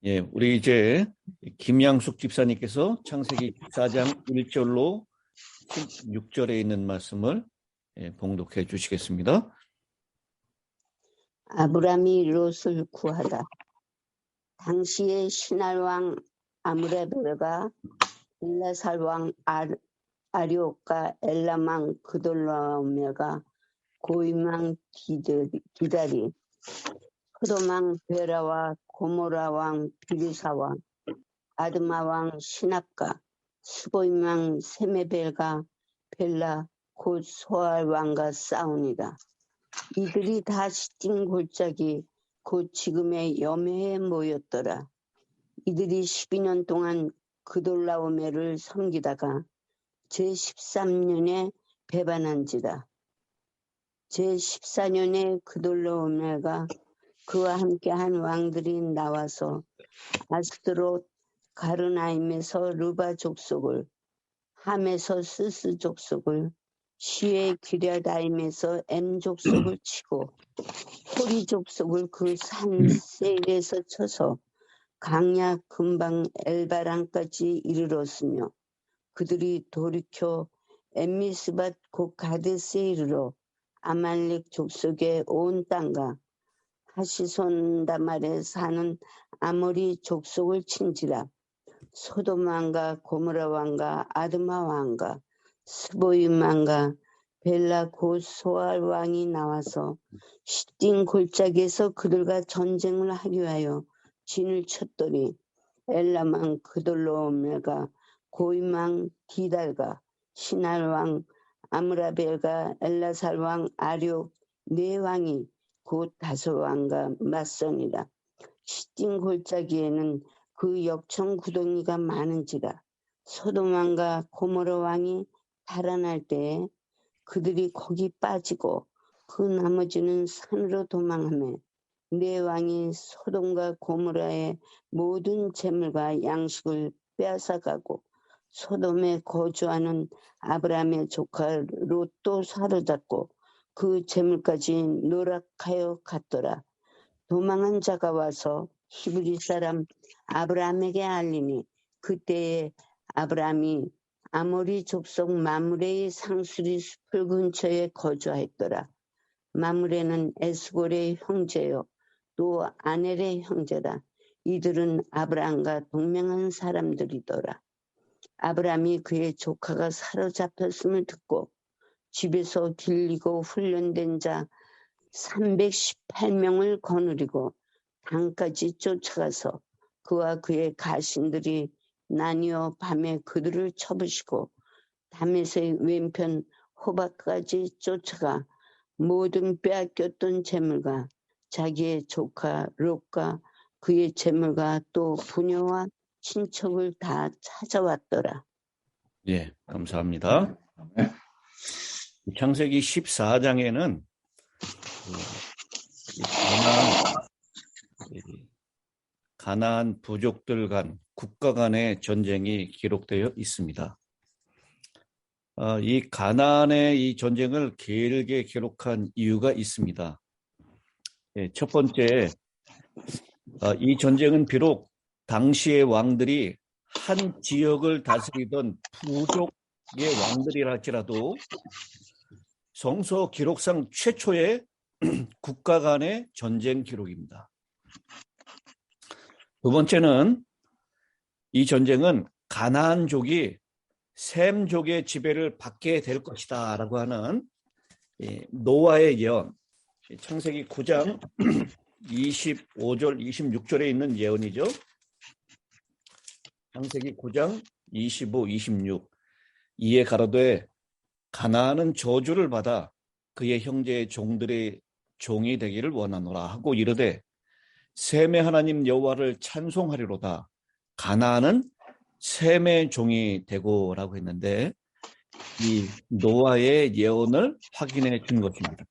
예, 우리 이제 김양숙 집사님께서 창세기 14장 1절로 16절에 있는 말씀을 봉독해 주시겠습니다. 아브람이 롯을 구하다. 당시에 신할 왕 아므레벨과 엘라살 왕 아리옥과 엘람 왕 그돌라오메가 고임 왕 기다리 소돔 왕 베라와 고모라 왕 비르사와 아드마 왕 시납과 스보임 왕 세메벨과 벨라 곧 소알 왕과 싸우니라. 이들이 다 시딘 골짜기 곧 지금의 여매에 모였더라. 이들이 12년 동안 그돌라오메를 섬기다가 제13년에 배반한지라. 제14년에 그돌라오메가 그와 함께한 왕들이 나와서 아스드롯 가르나임에서 르바 족속을, 함에서 스스 족속을, 시의 기랴다임에서 엠 족속을 치고 호리 족속을 그 산 세일에서 쳐서 강야 근방 엘바랑까지 이르렀으며 그들이 돌이켜 엠미스밭 곧 가데스에 이르러 아말렉 족속의 온 땅과 하시손다말에 사는 아모리 족속을 친지라. 소돔 왕과 고모라 왕과 아드마 왕과 스보임 왕과 벨라 곧 소알 왕이 나와서 시딘 골짜기에서 그들과 전쟁을 하려 하여 진을 쳤더니 엘람 왕 그돌라오메가 고임 왕 디달과 신할 왕 아므라벨과 엘라살 왕 아리옥 네 왕이 곧 다섯 왕과 맞서니라. 시딘 골짜기에는 그 역청 구덩이가 많은지라. 소돔 왕과 고모라 왕이 달아날 때에 그들이 거기 빠지고 그 나머지는 산으로 도망하며 네 왕이 소돔과 고모라의 모든 재물과 양식을 빼앗아가고 소돔에 거주하는 아브라함의 조카 롯도 사로잡고 그 재물까지 노락하여 갔더라. 도망한 자가 와서 히브리 사람 아브라함에게 알리니 그때에 아브라함이 아모리 족속 마므레의 상수리 숲을 근처에 거주하였더라. 마므레는 에스골의 형제요 또 아넬의 형제라. 이들은 아브라함과 동맹한 사람들이더라. 아브라함이 그의 조카가 사로잡혔음을 듣고 집에서 길리고 훈련된 자 318명을 거느리고 당까지 쫓아가서 그와 그의 가신들이 나뉘어 밤에 그들을 쳐부시고 담에서의 왼편 호박까지 쫓아가 모든 빼앗겼던 재물과 자기의 조카 롯과 그의 재물과 또 부녀와 친척을 다 찾아왔더라. 예, 감사합니다. 창세기 14장에는 가나안 부족들 간 국가 간의 전쟁이 기록되어 있습니다. 이 가나안의 이 전쟁을 길게 기록한 이유가 있습니다. 첫 번째, 이 전쟁은 비록 당시의 왕들이 한 지역을 다스리던 부족의 왕들이라 할지라도 성서 기록상 최초의 국가 간의 전쟁 기록입니다. 두 번째는 이 전쟁은 가나안족이 셈족의 지배를 받게 될 것이다 라고 하는 노아의 예언, 창세기 9장 25절 26절에 있는 예언이죠. 창세기 9장 25, 26 이에 가로되 가나안은 저주를 받아 그의 형제의 종들의 종이 되기를 원하노라 하고 이르되 셈의 하나님 여호와를 찬송하리로다. 가나안은 셈의 종이 되고라고 했는데 이 노아의 예언을 확인해 준 것입니다.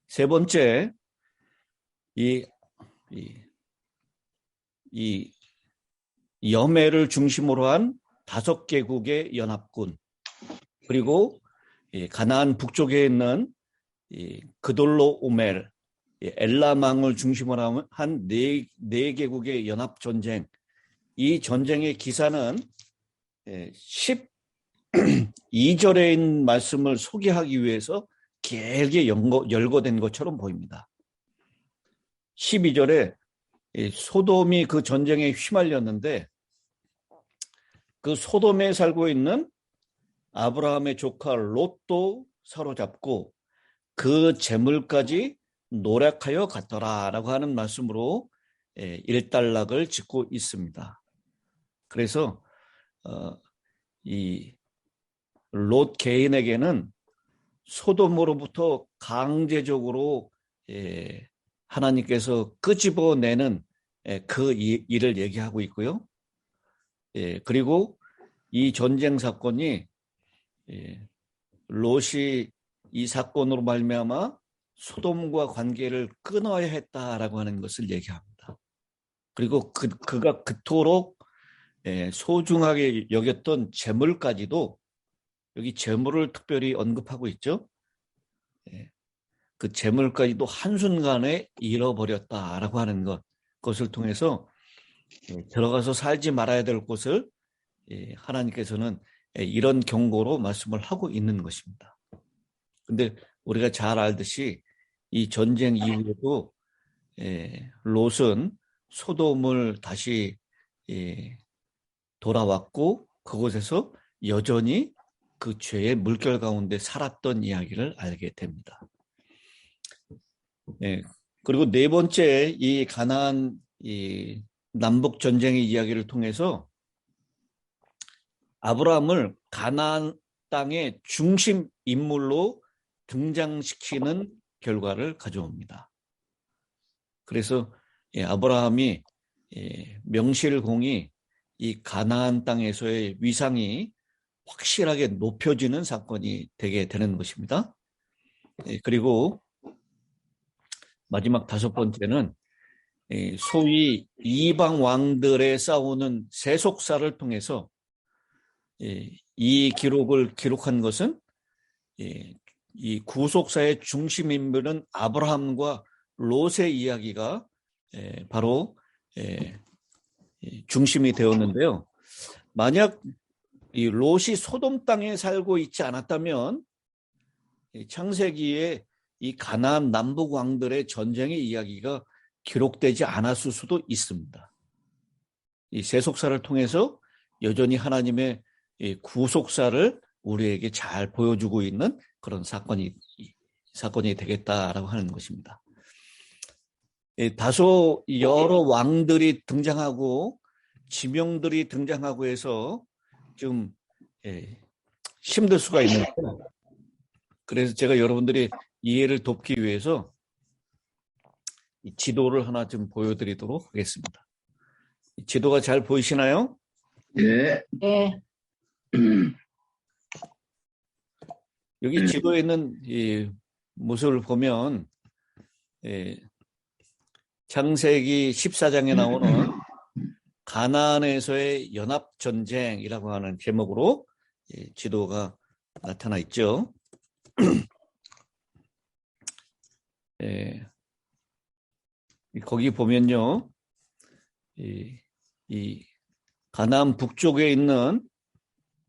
세 번째, 이 여매를 중심으로 한 5개국의 연합군 그리고 가나안 북쪽에 있는 그돌로오멜 엘라망을 중심으로 한 네 개국의 연합 전쟁. 이 전쟁의 기사는 12절에 있는 말씀을 소개하기 위해서 길게 열거된 것처럼 보입니다. 12절에 소돔이 그 전쟁에 휘말렸는데 그 소돔에 살고 있는 아브라함의 조카 롯도 사로잡고 그 재물까지 노력하여 갔더라라고 하는 말씀으로 일단락을 짓고 있습니다. 그래서 이 롯 개인에게는 소돔으로부터 강제적으로 하나님께서 끄집어내는 그 일을 얘기하고 있고요. 그리고 이 전쟁 사건이 롯이 이 사건으로 말미암아 소돔과 관계를 끊어야 했다라고 하는 것을 얘기합니다. 그리고 그가 그토록 소중하게 여겼던 재물까지도 여기 재물을 특별히 언급하고 있죠. 그 재물까지도 한순간에 잃어버렸다라고 하는 그것을 통해서 들어가서 살지 말아야 될 곳을 하나님께서는 이런 경고로 말씀을 하고 있는 것입니다. 그런데 우리가 잘 알듯이 이 전쟁 이후에도 롯은 소돔을 다시 돌아왔고 그곳에서 여전히 그 죄의 물결 가운데 살았던 이야기를 알게 됩니다. 그리고 네 번째 이 가나안 이 남북 전쟁의 이야기를 통해서 아브라함을 가나안 땅의 중심 인물로 등장시키는 결과를 가져옵니다. 그래서 아브라함이 명실공히 이 가나안 땅에서의 위상이 확실하게 높여지는 사건이 되게 되는 것입니다. 그리고 마지막 다섯 번째는 소위 이방 왕들의 싸우는 세속사를 통해서 이 기록을 기록한 것은 이 구속사의 중심 인물은 아브라함과 롯의 이야기가 바로 중심이 되었는데요. 만약 이 롯이 소돔 땅에 살고 있지 않았다면 창세기에 이 가나안 남북 왕들의 전쟁의 이야기가 기록되지 않았을 수도 있습니다. 이 세속사를 통해서 여전히 하나님의 구속사를 우리에게 잘 보여주고 있는 그런 사건이 되겠다라고 하는 것입니다. 다소 여러 왕들이 등장하고 지명들이 등장하고 해서 좀 힘들 수가 있는데 그래서 제가 여러분들이 이해를 돕기 위해서 이 지도를 하나 좀 보여드리도록 하겠습니다. 지도가 잘 보이시나요? 네. 네. 여기 지도에 있는 이 모습을 보면 창세기 14장에 나오는 가나안에서의 연합전쟁이라고 하는 제목으로 지도가 나타나 있죠. 거기 보면요, 이 가나안 북쪽에 있는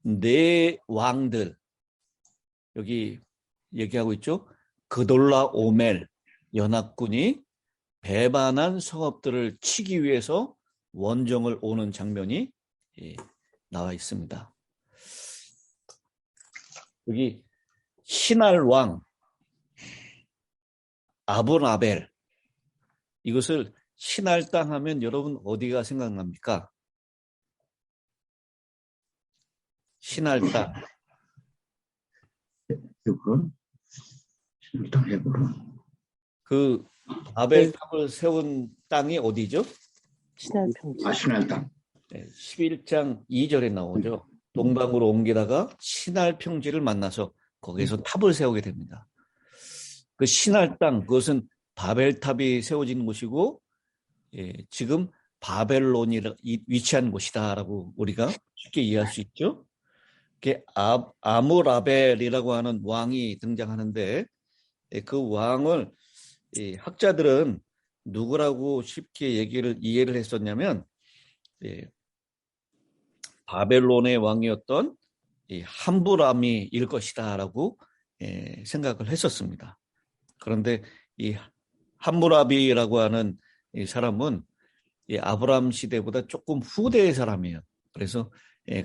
네 왕들 여기 얘기하고 있죠. 그돌라 오멜 연합군이 배반한 성읍들을 치기 위해서 원정을 오는 장면이 나와 있습니다. 여기 신할 왕 아브라벨, 이것을 신할 땅 하면 여러분 어디가 생각납니까? 신할 땅. 헤브론? 신당 헤브론. 그 바벨탑을 세운 땅이 어디죠? 신할평지. 신할 땅. 11장 2절에 나오죠. 동방으로 옮기다가 신할 평지를 만나서 거기에서 탑을 세우게 됩니다. 그 신할 땅, 그것은 바벨탑이 세워진 곳이고 지금 바벨론이 위치한 곳이다라고 우리가 쉽게 이해할 수 있죠. 아므라벨이라고 하는 왕이 등장하는데 그 왕을 이 학자들은 누구라고 쉽게 이해를 했었냐면, 바벨론의 왕이었던 이 함부라미일 것이다라고 생각을 했었습니다. 그런데 이 함무라비라고 하는 이 사람은 이 아브라함 시대보다 조금 후대의 사람이에요. 그래서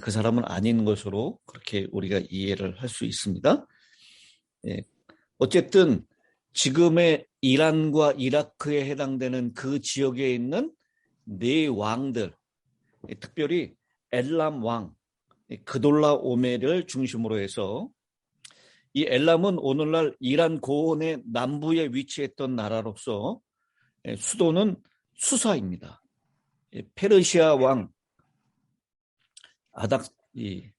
그 사람은 아닌 것으로 그렇게 우리가 이해를 할 수 있습니다. 어쨌든 지금의 이란과 이라크에 해당되는 그 지역에 있는 네 왕들, 특별히 엘람 왕, 그돌라 오메를 중심으로 해서 이 엘람은 오늘날 이란 고원의 남부에 위치했던 나라로서 수도는 수사입니다. 페르시아 왕 이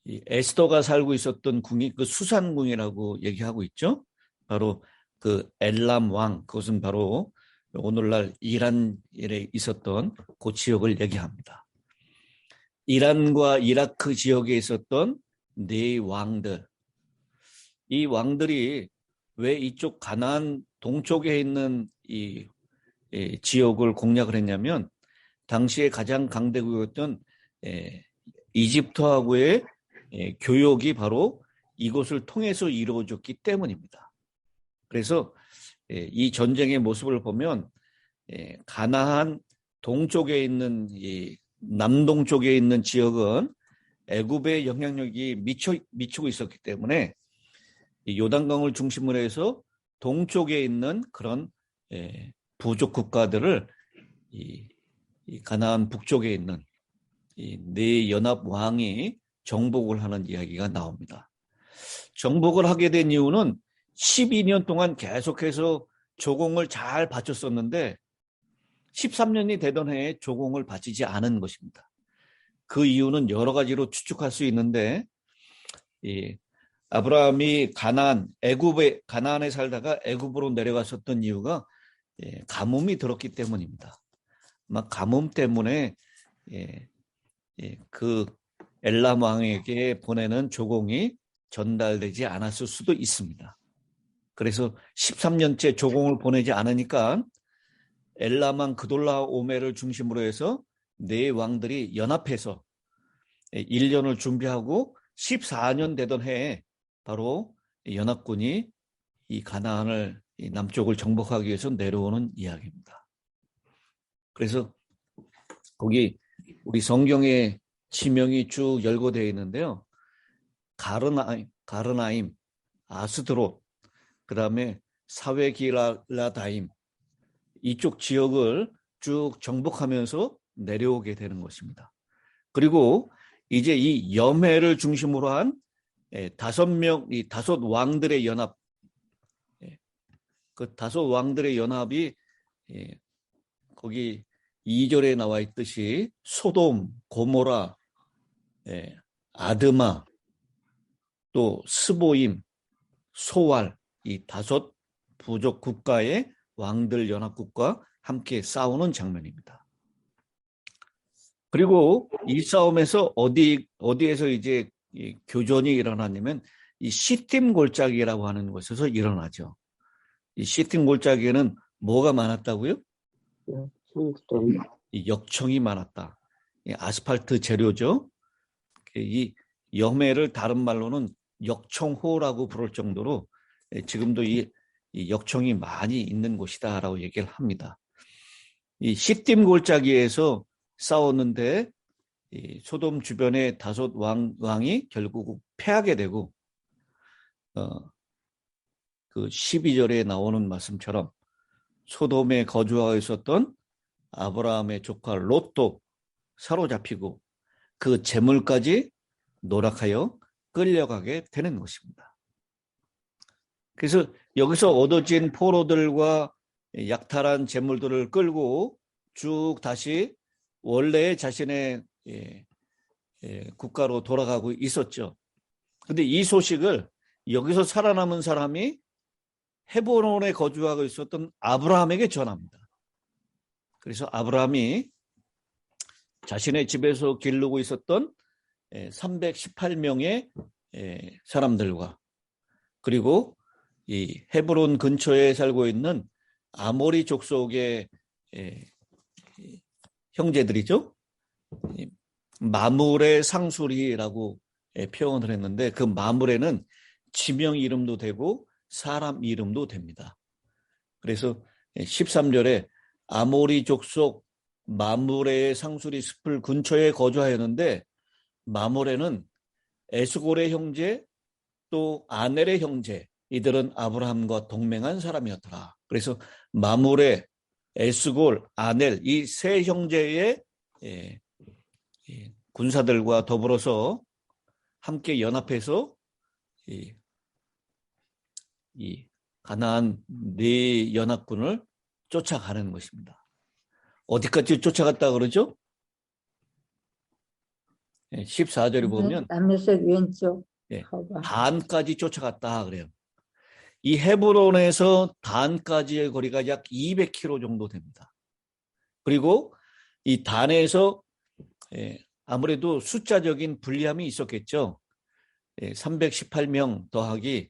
에스더가 살고 있었던 궁이 그 수산궁이라고 얘기하고 있죠. 바로 그 엘람 왕, 그것은 바로 오늘날 이란에 있었던 그 지역을 얘기합니다. 이란과 이라크 지역에 있었던 네 왕들, 이 왕들이 왜 이쪽 가나안 동쪽에 있는 이 지역을 공략을 했냐면, 당시에 가장 강대국이었던 이집트하고의 교역이 바로 이곳을 통해서 이루어졌기 때문입니다. 그래서 이 전쟁의 모습을 보면 가나안 동쪽에 있는 이 남동쪽에 있는 지역은 애굽의 영향력이 미치고 있었기 때문에 요단강을 중심으로 해서 동쪽에 있는 그런 부족 국가들을 이 가나안 북쪽에 있는 이 네 연합 왕이 정복을 하는 이야기가 나옵니다. 정복을 하게 된 이유는 12년 동안 계속해서 조공을 잘 바쳤었는데 13년이 되던 해에 조공을 바치지 않은 것입니다. 그 이유는 여러 가지로 추측할 수 있는데, 아브라함이 가나안에 살다가 애굽으로 내려갔었던 이유가 가뭄이 들었기 때문입니다. 아마 가뭄 때문에 그 엘람 왕에게 보내는 조공이 전달되지 않았을 수도 있습니다. 그래서 13년째 조공을 보내지 않으니까 엘람 왕 그돌라 오메를 중심으로 해서 네 왕들이 연합해서 1년을 준비하고 14년 되던 해에 바로 연합군이 이 가나안을 남쪽을 정복하기 위해서 내려오는 이야기입니다. 그래서 거기 우리 성경에 지명이 쭉 열거되어 있는데요. 가르나임, 아스드롯, 그 다음에 사웨기라다임, 이쪽 지역을 쭉 정복하면서 내려오게 되는 것입니다. 그리고 이제 이 염해를 중심으로 한 다섯 왕들의 연합, 그 다섯 왕들의 연합이 거기 2절에 나와 있듯이 소돔, 고모라, 아드마, 또 스보임, 소왈, 이 다섯 부족 국가의 왕들 연합국과 함께 싸우는 장면입니다. 그리고 이 싸움에서 어디에서 이제 교전이 일어나냐면 이 시팀 골짜기라고 하는 곳에서 일어나죠. 이 시팀 골짜기에는 뭐가 많았다고요? 이 역청이 많았다. 이 아스팔트 재료죠. 이 염해를 다른 말로는 역청호라고 부를 정도로 지금도 이 역청이 많이 있는 곳이다라고 얘기를 합니다. 이 시딤 골짜기에서 싸웠는데 이 소돔 주변의 다섯 왕이 결국 패하게 되고 그 12절에 나오는 말씀처럼 소돔에 거주하고 있었던 아브라함의 조카 롯도 사로잡히고 그 재물까지 노락하여 끌려가게 되는 것입니다. 그래서 여기서 얻어진 포로들과 약탈한 재물들을 끌고 쭉 다시 원래 자신의 국가로 돌아가고 있었죠. 그런데 이 소식을 여기서 살아남은 사람이 헤브론에 거주하고 있었던 아브라함에게 전합니다. 그래서 아브라함이 자신의 집에서 기르고 있었던 318명의 사람들과 그리고 이 헤브론 근처에 살고 있는 아모리 족속의 형제들이죠. 마므레 상수리라고 표현을 했는데 그 마므레는 지명 이름도 되고 사람 이름도 됩니다. 그래서 13절에 아모리 족속 마므레의 상수리 숲을 근처에 거주하였는데 마므레는 에스골의 형제 또 아넬의 형제 이들은 아브라함과 동맹한 사람이었더라. 그래서 마므레, 에스골, 아넬 이 세 형제의 군사들과 더불어서 함께 연합해서 이 가나안 네 연합군을 쫓아가는 것입니다. 어디까지 쫓아갔다 그러죠? 14절에 보면 다메섹 왼쪽 단까지 쫓아갔다 그래요. 이 헤브론에서 단까지의 거리가 약 200km 정도 됩니다. 그리고 이 단에서 아무래도 숫자적인 불리함이 있었겠죠. 318명 더하기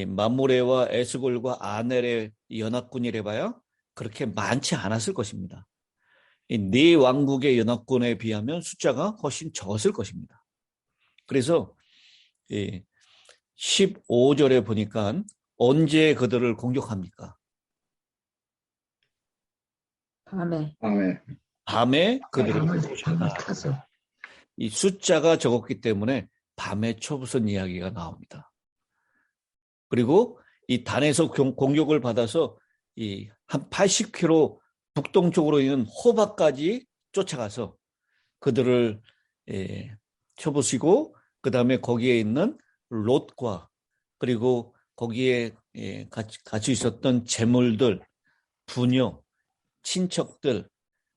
마므레와 에스골과 아넬의 연합군이래 봐야 그렇게 많지 않았을 것입니다. 이 네 왕국의 연합군에 비하면 숫자가 훨씬 적었을 것입니다. 그래서 15절에 보니까 언제 그들을 공격합니까? 밤에 그들을 공격한다. 이 숫자가 적었기 때문에 밤에 쳐부순 이야기가 나옵니다. 그리고 이 단에서 공격을 받아서 한 80km 북동쪽으로 있는 호바까지 쫓아가서 그들을 쳐부시고 그 다음에 거기에 있는 롯과 그리고 거기에 같이 있었던 재물들, 부녀, 친척들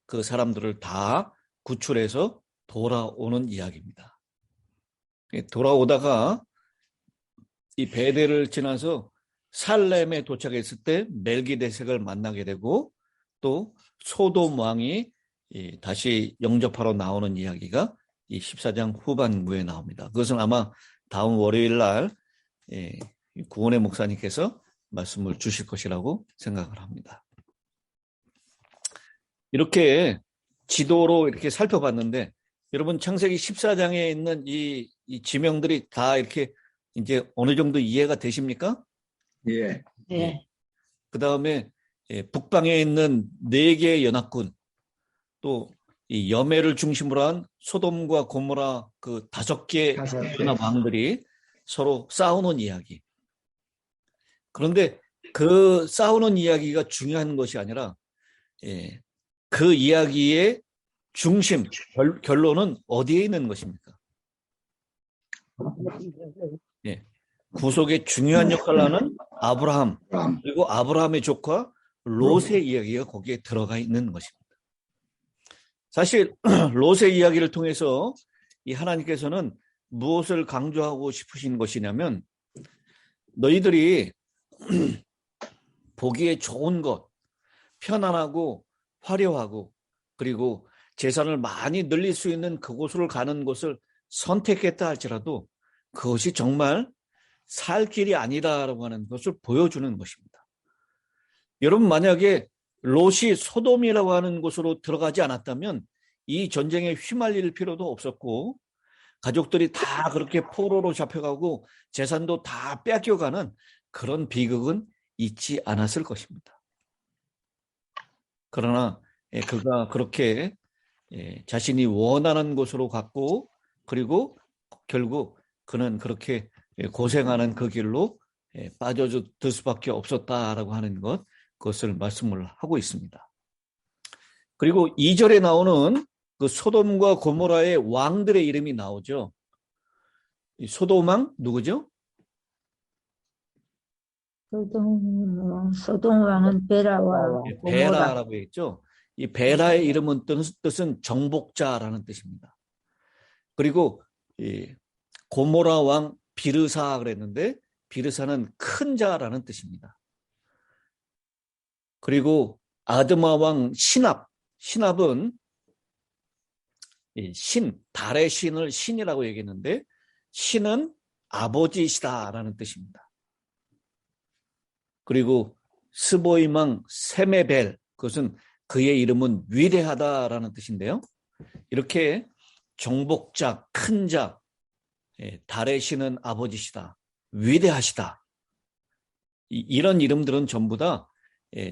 그 사람들을 다 구출해서 돌아오는 이야기입니다. 돌아오다가 이 베델을 지나서 살렘에 도착했을 때 멜기데색을 만나게 되고 또 소돔 왕이 다시 영접하러 나오는 이야기가 이 14장 후반부에 나옵니다. 그것은 아마 다음 월요일 날 구원의 목사님께서 말씀을 주실 것이라고 생각을 합니다. 이렇게 지도로 이렇게 살펴봤는데 여러분 창세기 14장에 있는 이 지명들이 다 이렇게 이제 어느 정도 이해가 되십니까? 예. 네. 그 다음에 북방에 있는 4개의 연합군 또 이 여매를 중심으로 한 소돔과 고모라 그 5개 연합 왕들이 서로 싸우는 이야기. 그런데 그 싸우는 이야기가 중요한 것이 아니라 그 이야기의 중심, 결론은 어디에 있는 것입니까? 구속의 중요한 역할을 하는 아브라함, 그리고 아브라함의 조카 롯의 이야기가 거기에 들어가 있는 것입니다. 사실 롯의 이야기를 통해서 이 하나님께서는 무엇을 강조하고 싶으신 것이냐면 너희들이 보기에 좋은 것, 편안하고 화려하고 그리고 재산을 많이 늘릴 수 있는 그곳으로 가는 곳을 선택했다 할지라도 그것이 정말 살 길이 아니다라고 하는 것을 보여주는 것입니다. 여러분 만약에 롯이 소돔이라고 하는 곳으로 들어가지 않았다면 이 전쟁에 휘말릴 필요도 없었고 가족들이 다 그렇게 포로로 잡혀가고 재산도 다 뺏겨가는 그런 비극은 있지 않았을 것입니다. 그러나 그가 그렇게 자신이 원하는 곳으로 갔고 그리고 결국 그는 그렇게 고생하는 그 길로 빠져들 수밖에 없었다라고 하는 것, 그것을 말씀을 하고 있습니다. 그리고 2절에 나오는 그 소돔과 고모라의 왕들의 이름이 나오죠. 이 소돔 왕 누구죠? 소돔 왕은 베라와 고모라. 베라라고 했죠. 이 베라의 이름은 뜻은 정복자라는 뜻입니다. 그리고 이 고모라 왕 비르사 그랬는데 비르사는 큰 자라는 뜻입니다. 그리고 아드마 왕 신압은 달의 신을 신이라고 얘기했는데 신은 아버지시다라는 뜻입니다. 그리고 스보이망 세메벨, 그것은 그의 이름은 위대하다라는 뜻인데요. 이렇게 정복자, 큰 자, 달의 신은 아버지시다, 위대하시다. 이런 이름들은 전부 다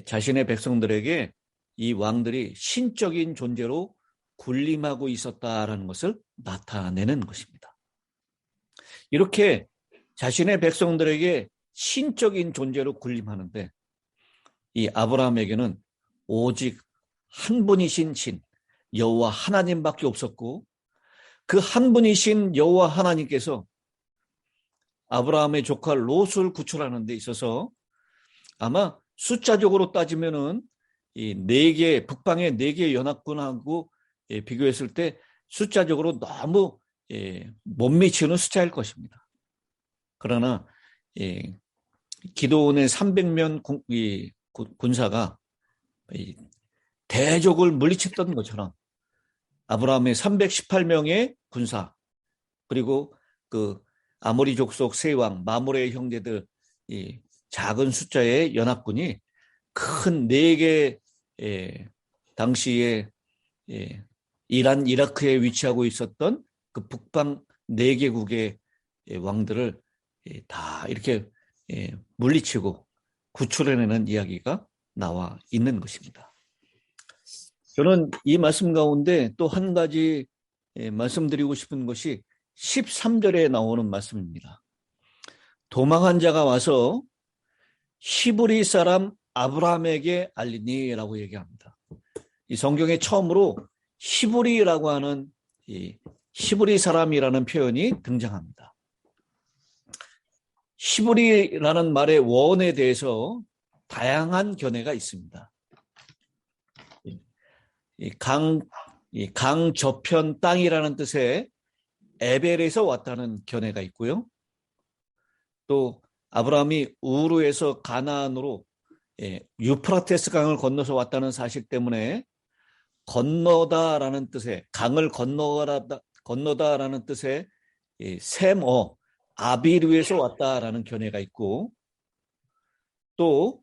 자신의 백성들에게 이 왕들이 신적인 존재로 군림하고 있었다라는 것을 나타내는 것입니다. 이렇게 자신의 백성들에게 신적인 존재로 군림하는데 이 아브라함에게는 오직 한 분이신 신, 여호와 하나님밖에 없었고 그 한 분이신 여호와 하나님께서 아브라함의 조카 롯을 구출하는 데 있어서 아마 숫자적으로 따지면은 이 북방의 4개 연합군하고 비교했을 때 숫자적으로 너무 못 미치는 숫자일 것입니다. 그러나 기드온의 300명 군사가 대적을 물리쳤던 것처럼 아브라함의 318명의 군사, 그리고 그 아모리 족속 세왕 마므레의 형제들 이 작은 숫자의 연합군이 큰 4개 당시에 이란, 이라크에 위치하고 있었던 그 북방 4개국의 왕들을 다 이렇게 물리치고 구출해내는 이야기가 나와 있는 것입니다. 저는 이 말씀 가운데 또 한 가지 말씀드리고 싶은 것이 13절에 나오는 말씀입니다. 도망한 자가 와서 히브리 사람 아브라함에게 알리니라고 얘기합니다. 이 성경에 처음으로 히브리라고 하는 이 히브리 사람이라는 표현이 등장합니다. 히브리라는 말의 원에 대해서 다양한 견해가 있습니다. 강 저편 땅이라는 뜻의 에벨에서 왔다는 견해가 있고요. 또 아브라함이 우르에서 가나안으로 유프라테스 강을 건너서 왔다는 사실 때문에 건너다라는 뜻의 강을 건너다라는 뜻의 셈어 아비르에서 왔다라는 견해가 있고, 또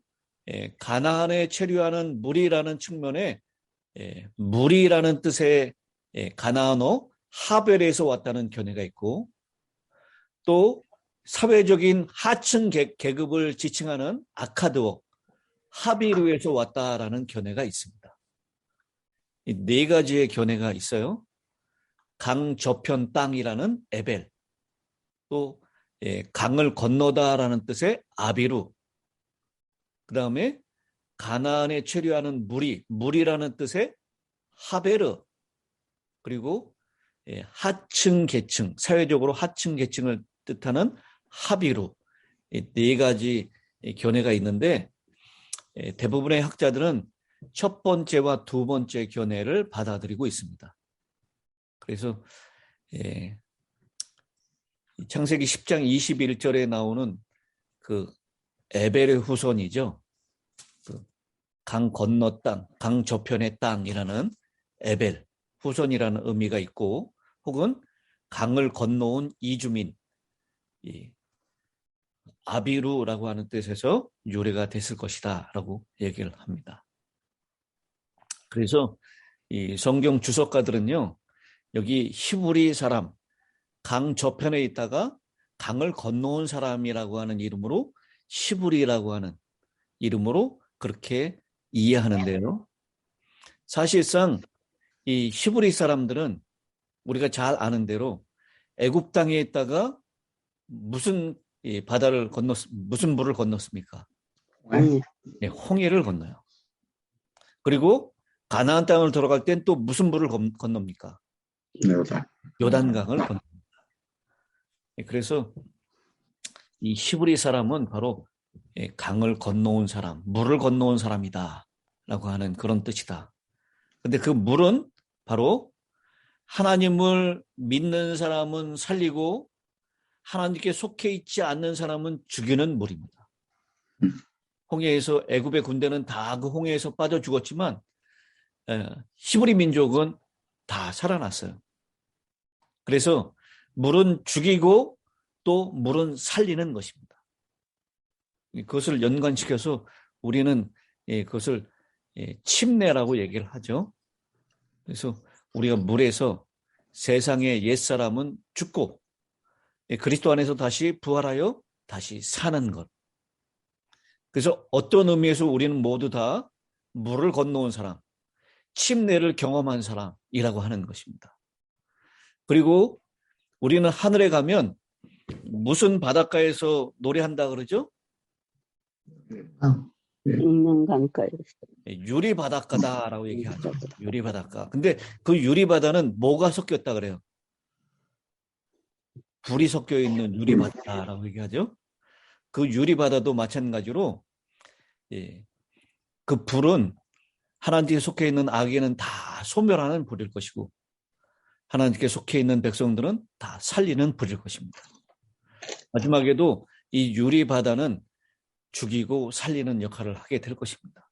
가나안에 체류하는 물이라는 측면에 물이라는 뜻의 가나안어 하벨에서 왔다는 견해가 있고, 또 사회적인 하층 계급을 지칭하는 아카드어 하비르에서 왔다라는 견해가 있습니다. 이 4가지의 견해가 있어요. 강 저편 땅이라는 에벨, 또 강을 건너다라는 뜻의 아비루, 그 다음에 가나안에 체류하는 물이라는 뜻의 하베르, 그리고 하층 계층, 사회적으로 하층 계층을 뜻하는 하비루, 이 4가지 견해가 있는데 대부분의 학자들은 첫 번째와 두 번째 견해를 받아들이고 있습니다. 그래서 창세기 10장 21절에 나오는 그 에벨의 후손이죠. 그 강 건너 땅, 강 저편의 땅이라는 에벨 후손이라는 의미가 있고, 혹은 강을 건너온 이주민, 아비루라고 하는 뜻에서 유래가 됐을 것이다 라고 얘기를 합니다. 그래서 이 성경 주석가들은요, 여기 히브리 사람, 강 저편에 있다가 강을 건너온 사람이라고 하는 이름으로 히브리라고 하는 이름으로 그렇게 이해하는데요. 사실상 이 히브리 사람들은 우리가 잘 아는 대로 애굽 땅에 있다가 무슨 물을 건넜습니까? 네, 홍해를 건너요. 그리고 가나안 땅을 들어갈 땐 또 무슨 물을 건넙니까? 요단강을 건넙니다. 그래서 이 히브리 사람은 바로 강을 건너온 사람, 물을 건너온 사람이다 라고 하는 그런 뜻이다. 근데 그 물은 바로 하나님을 믿는 사람은 살리고 하나님께 속해 있지 않는 사람은 죽이는 물입니다. 홍해에서 애굽의 군대는 다 그 홍해에서 빠져 죽었지만 히브리 민족은 다 살아났어요. 그래서 물은 죽이고 또 물은 살리는 것입니다. 그것을 연관시켜서 우리는 그것을 침례라고 얘기를 하죠. 그래서 우리가 물에서 세상의 옛사람은 죽고 그리스도 안에서 다시 부활하여 다시 사는 것. 그래서 어떤 의미에서 우리는 모두 다 물을 건너온 사람, 침례를 경험한 사람이라고 하는 것입니다. 그리고 우리는 하늘에 가면 무슨 바닷가에서 노래한다 그러죠? 있는 강가에서. 유리 바닷가다라고 얘기하죠. 유리 바닷가. 근데 그 유리 바다는 뭐가 섞였다 그래요? 불이 섞여 있는 유리 바다라고 얘기하죠. 그 유리 바다도 마찬가지로 그 불은 하나님께 속해 있는 악에는 다 소멸하는 불일 것이고 하나님께 속해 있는 백성들은 다 살리는 불일 것입니다. 마지막에도 이 유리 바다는 죽이고 살리는 역할을 하게 될 것입니다.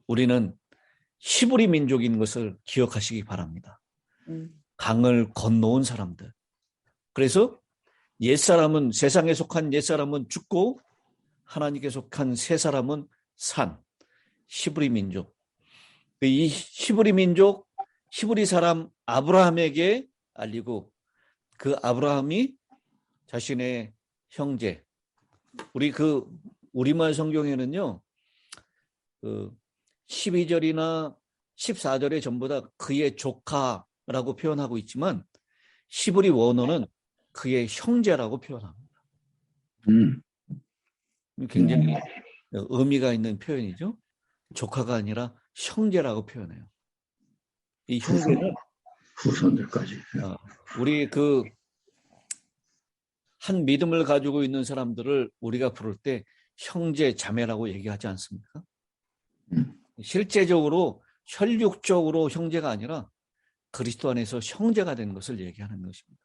우리는 히브리 민족인 것을 기억하시기 바랍니다. 강을 건너온 사람들. 그래서 옛사람은, 세상에 속한 옛사람은 죽고 하나님께 속한 새사람은 산, 히브리 민족. 이 히브리 민족, 히브리 사람 아브라함에게 알리고 그 아브라함이 자신의 형제, 우리말 성경에는요, 12절이나 14절에 전부 다 그의 조카라고 표현하고 있지만 히브리 원어는 그의 형제라고 표현합니다. 굉장히 의미가 있는 표현이죠. 조카가 아니라 형제라고 표현해요. 이 형제는 후손들까지. 우리 한 믿음을 가지고 있는 사람들을 우리가 부를 때 형제, 자매라고 얘기하지 않습니까? 실제적으로 혈육적으로 형제가 아니라 그리스도 안에서 형제가 된 것을 얘기하는 것입니다.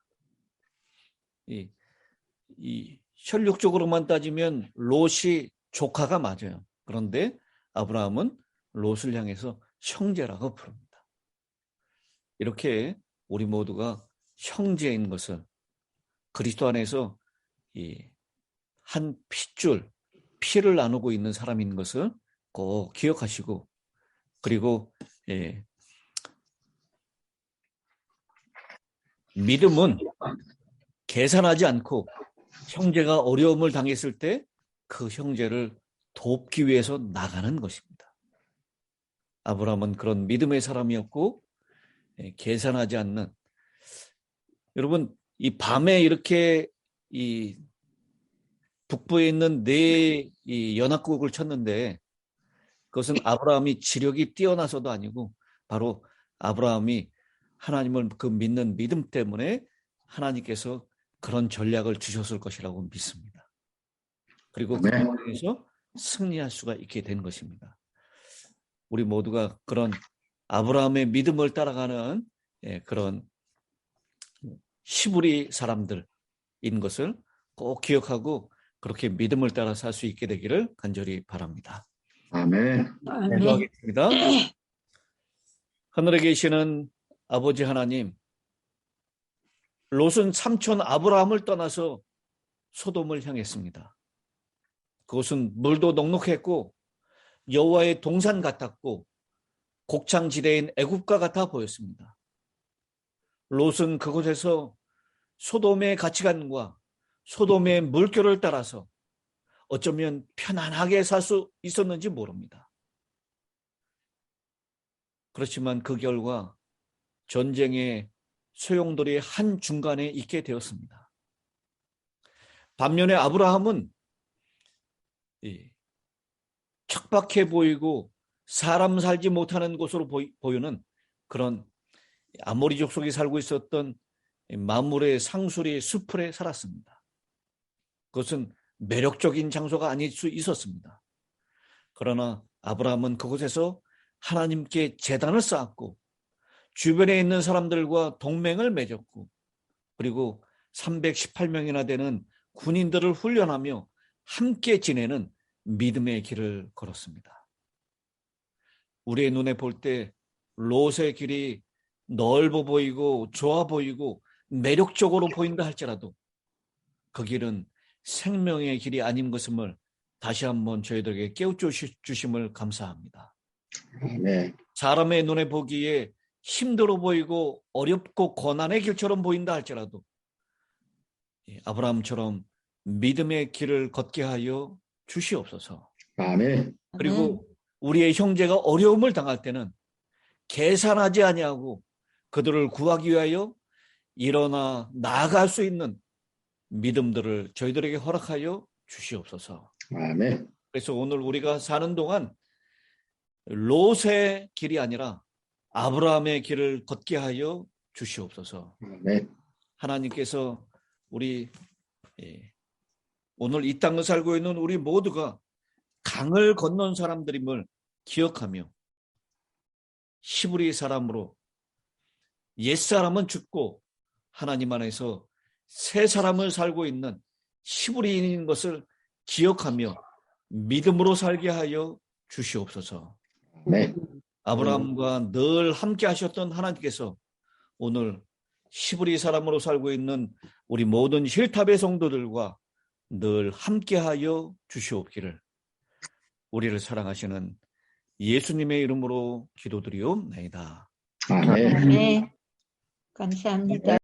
이 혈육적으로만 따지면 롯이 조카가 맞아요. 그런데 아브라함은 롯을 향해서 형제라고 부릅니다. 이렇게 우리 모두가 형제인 것을 그리스도 안에서 한 핏줄, 피를 나누고 있는 사람인 것을 꼭 기억하시고, 그리고 믿음은 계산하지 않고 형제가 어려움을 당했을 때 그 형제를 돕기 위해서 나가는 것입니다. 아브라함은 그런 믿음의 사람이었고 계산하지 않는, 여러분 이 밤에 이렇게 이 북부에 있는 이 연합국을 쳤는데 그것은 아브라함이 지력이 뛰어나서도 아니고 바로 아브라함이 하나님을 믿는 믿음 때문에 하나님께서 그런 전략을 주셨을 것이라고 믿습니다. 그리고 그에서 승리할 수가 있게 된 것입니다. 우리 모두가 그런 아브라함의 믿음을 따라가는 그런 히브리 사람들인 것을 꼭 기억하고 그렇게 믿음을 따라 살 수 있게 되기를 간절히 바랍니다. 아멘. 기도하겠습니다. 하늘에 계시는 아버지 하나님, 롯은 삼촌 아브라함을 떠나서 소돔을 향했습니다. 그곳은 물도 넉넉했고 여호와의 동산 같았고 곡창지대인 애굽과 같아 보였습니다. 롯은 그곳에서 소돔의 가치관과 소돔의 물결을 따라서 어쩌면 편안하게 살 수 있었는지 모릅니다. 그렇지만 그 결과 전쟁의 소용돌이 한 중간에 있게 되었습니다. 반면에 아브라함은 척박해 보이고 사람 살지 못하는 곳으로 보이는 그런 아모리 족속이 살고 있었던 마물의 상수리 수풀에 살았습니다. 그것은 매력적인 장소가 아닐 수 있었습니다. 그러나 아브라함은 그곳에서 하나님께 제단을 쌓았고 주변에 있는 사람들과 동맹을 맺었고 그리고 318명이나 되는 군인들을 훈련하며 함께 지내는 믿음의 길을 걸었습니다. 우리의 눈에 볼 때 롯의 길이 넓어 보이고 좋아 보이고 매력적으로 보인다 할지라도 그 길은 생명의 길이 아닌 것임을 다시 한번 저희들에게 깨우쳐주심을 감사합니다. 아멘. 사람의 눈에 보기에 힘들어 보이고 어렵고 고난의 길처럼 보인다 할지라도 아브라함처럼 믿음의 길을 걷게 하여 주시옵소서. 아멘. 그리고 우리의 형제가 어려움을 당할 때는 계산하지 아니하고 그들을 구하기 위하여 일어나 나아갈 수 있는 믿음들을 저희들에게 허락하여 주시옵소서. 아멘. 그래서 오늘 우리가 사는 동안 롯의 길이 아니라 아브라함의 길을 걷게 하여 주시옵소서. 아멘. 하나님께서 우리 오늘 이 땅을 살고 있는 우리 모두가 강을 건넌 사람들임을 기억하며 히브리 사람으로 옛사람은 죽고 하나님 안에서 새 사람을 살고 있는 히브리인인 것을 기억하며 믿음으로 살게 하여 주시옵소서. 아멘. 아브라함과 늘 함께 하셨던 하나님께서 오늘 히브리 사람으로 살고 있는 우리 모든 힐탑의 성도들과 늘 함께 하여 주시옵기를 우리를 사랑하시는 예수님의 이름으로 기도드리옵나이다. 아멘. 네. 감사합니다.